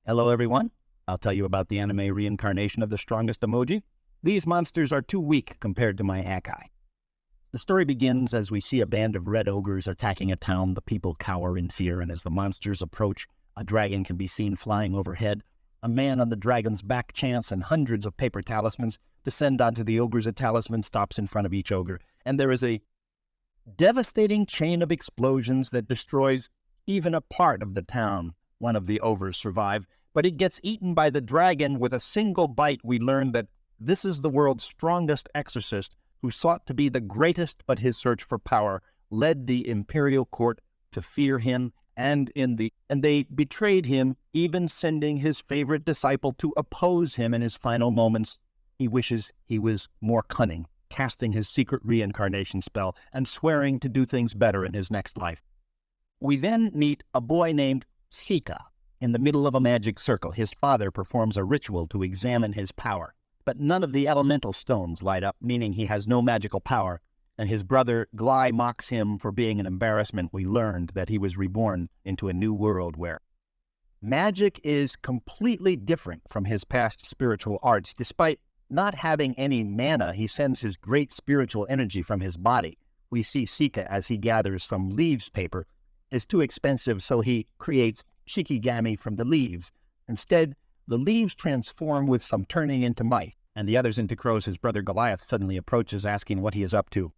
Hello everyone, I'll tell you about the anime Reincarnation of the Strongest Emoji. These monsters are too weak compared to my Akai. The story begins as we see a band of red ogres attacking a town. The people cower in fear, and as the monsters approach, a dragon can be seen flying overhead. A man on the dragon's back chants, and hundreds of paper talismans descend onto the ogres. A talisman stops in front of each ogre, and there is a devastating chain of explosions that destroys even a part of the town. One of the ogres survive, but it gets eaten by the dragon. With a single bite, we learn that this is the world's strongest exorcist, who sought to be the greatest, but his search for power led the imperial court to fear him, and they betrayed him, even sending his favorite disciple to oppose him in his final moments. He wishes he was more cunning, casting his secret reincarnation spell and swearing to do things better in his next life. We then meet a boy named Sika. In the middle of a magic circle, his father performs a ritual to examine his power, but none of the elemental stones light up, meaning he has no magical power, and his brother Glai mocks him for being an embarrassment. We learned that he was reborn into a new world where magic is completely different from his past spiritual arts. Despite not having any mana, he sends his great spiritual energy from his body. We see Sika as he gathers some leaves paper. It's too expensive, so he creates shikigami from the leaves. Instead, the leaves transform with some turning into mice, and the others into crows. His brother Goliath suddenly approaches, asking what he is up to.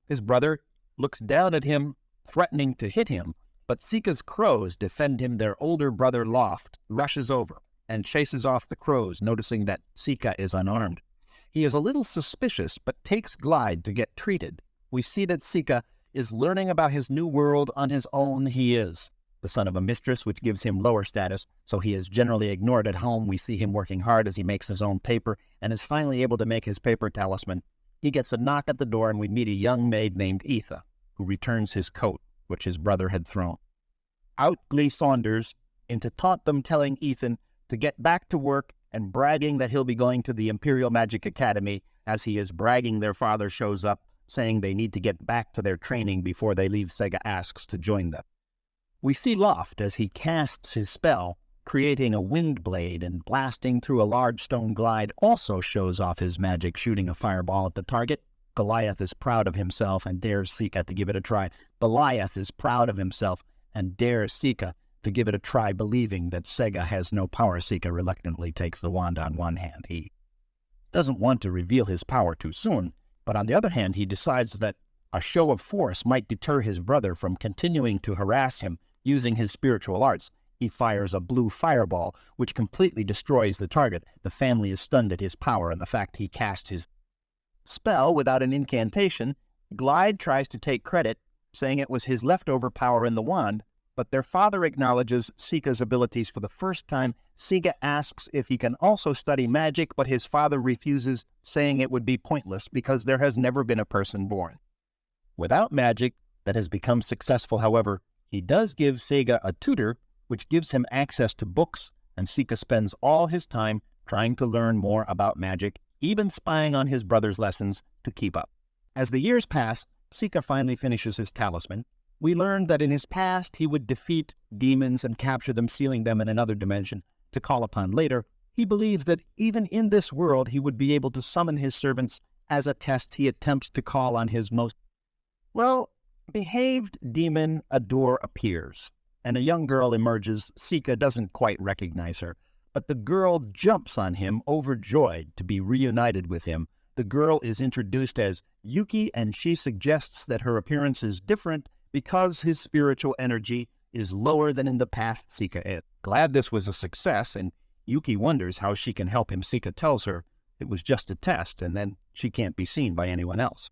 His brother looks down at him, threatening to hit him, but Sika's crows defend him. Their older brother Loft rushes over and chases off the crows, noticing that Sika is unarmed. He is a little suspicious, but takes Glide to get treated. We see that Sika is learning about his new world on his own. He is the son of a mistress, which gives him lower status, so he is generally ignored at home. We see him working hard as he makes his own paper and is finally able to make his paper talisman. He gets a knock at the door, and we meet a young maid named Etha, who returns his coat, which his brother had thrown. Out Glee Saunders into taunt them, telling Ethan to get back to work and bragging that he'll be going to the Imperial Magic Academy. As he is bragging, their father shows up, saying they need to get back to their training before they leave. Sega asks to join them. We see Loft as he casts his spell, creating a wind blade and blasting through a large stone. Glide also shows off his magic, shooting a fireball at the target. Goliath is proud of himself and dares Sika to give it a try. Goliath is proud of himself and dares Sika to give it a try, believing that Sega has no power. Sika reluctantly takes the wand on one hand. He doesn't want to reveal his power too soon, but on the other hand, he decides that a show of force might deter his brother from continuing to harass him. Using his spiritual arts, he fires a blue fireball, which completely destroys the target. The family is stunned at his power and the fact he cast his spell without an incantation. Glide tries to take credit, saying it was his leftover power in the wand, but their father acknowledges Sika's abilities for the first time. Sika asks if he can also study magic, but his father refuses, saying it would be pointless because there has never been a person born without magic that has become successful. However, he does give Sega a tutor, which gives him access to books, and Sika spends all his time trying to learn more about magic, even spying on his brother's lessons to keep up. As the years pass, Sika finally finishes his talisman. We learn that in his past he would defeat demons and capture them, sealing them in another dimension to call upon later. He believes that even in this world he would be able to summon his servants. As a test, he attempts to call on his most behaved demon. A door appears, and a young girl emerges. Sika doesn't quite recognize her, but the girl jumps on him, overjoyed to be reunited with him. The girl is introduced as Yuki, and she suggests that her appearance is different because his spiritual energy is lower than in the past. Sika is glad this was a success, and Yuki wonders how she can help him. Sika tells her it was just a test, and then she can't be seen by anyone else.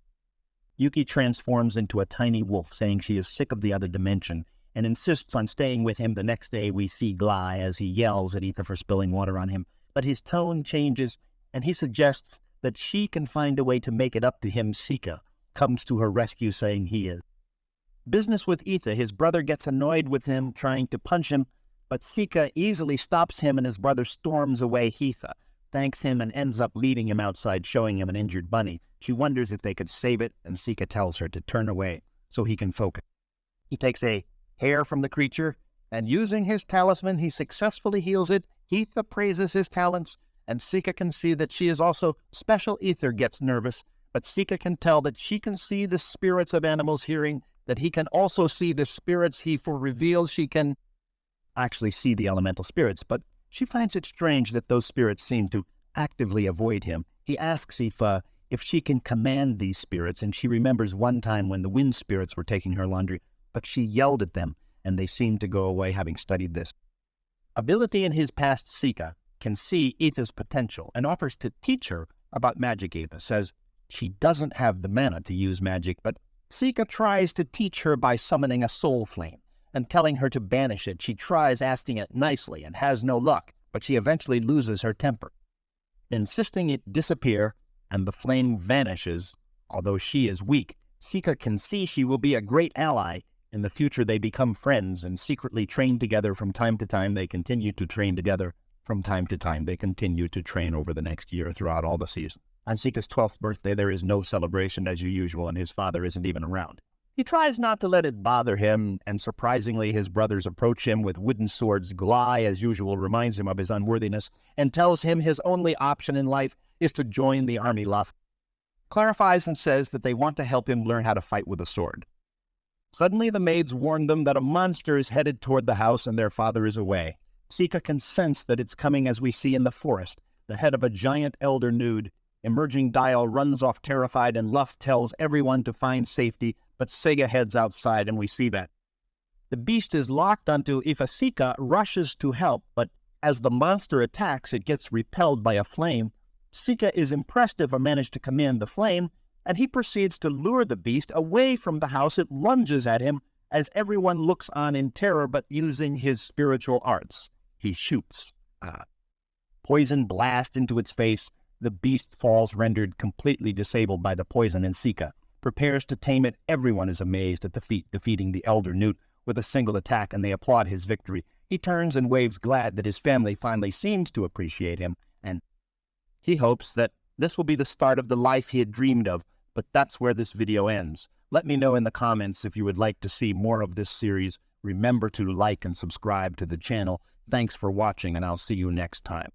Yuki transforms into a tiny wolf, saying she is sick of the other dimension, and insists on staying with him. The next day, we see Glai as he yells at Etha for spilling water on him, but his tone changes, and he suggests that she can find a way to make it up to him. Sika comes to her rescue, saying he is business with Etha. His brother gets annoyed with him, trying to punch him, but Sika easily stops him, and his brother storms away. Etha thanks him and ends up leading him outside, showing him an injured bunny. She wonders if they could save it, and Sika tells her to turn away so he can focus. He takes a hair from the creature and using his talisman, he successfully heals it. Heath appraises his talents, and Sika can see that she is also special. Ether gets nervous, but Sika can tell that she can see the spirits of animals hearing, that he can also see the spirits. He reveals she can actually see the elemental spirits, but she finds it strange that those spirits seem to actively avoid him. He asks if she can command these spirits, and she remembers one time when the wind spirits were taking her laundry, but she yelled at them, and they seemed to go away, having studied this. Ability in his past, Sika can see Etha's potential and offers to teach her about magic. Etha says she doesn't have the mana to use magic, but Sika tries to teach her by summoning a soul flame and telling her to banish it. She tries asking it nicely and has no luck, but she eventually loses her temper, insisting it disappear, and the flame vanishes. Although she is weak, Sika can see she will be a great ally. In the future, they become friends and secretly train together from time to time. They continue to train together from time to time. They continue to train over the next year throughout all the season. On Sika's 12th birthday, there is no celebration as usual, and his father isn't even around. He tries not to let it bother him, and surprisingly, his brothers approach him with wooden swords. Glai, as usual, reminds him of his unworthiness and tells him his only option in life is to join the army Luff. Clarifies and says that they want to help him learn how to fight with a sword. Suddenly, the maids warn them that a monster is headed toward the house and their father is away. Sika can sense that it's coming, as we see in the forest, the head of a giant elder nude. Emerging Dial runs off terrified, and Luff tells everyone to find safety, but Sega heads outside, and we see that. The beast is locked onto Ifa. Sika rushes to help, but as the monster attacks, it gets repelled by a flame. Sika is impressed Ifa managed to command the flame, and he proceeds to lure the beast away from the house. It lunges at him as everyone looks on in terror, but using his spiritual arts. He shoots a poison blast into its face. The beast falls, rendered completely disabled by the poison, and Sika prepares to tame it. Everyone is amazed at the feat, defeating the elder newt with a single attack, and they applaud his victory. He turns and waves, glad that his family finally seems to appreciate him, and he hopes that this will be the start of the life he had dreamed of. But that's where this video ends. Let me know in the comments if you would like to see more of this series. Remember to like and subscribe to the channel. Thanks for watching, and I'll see you next time.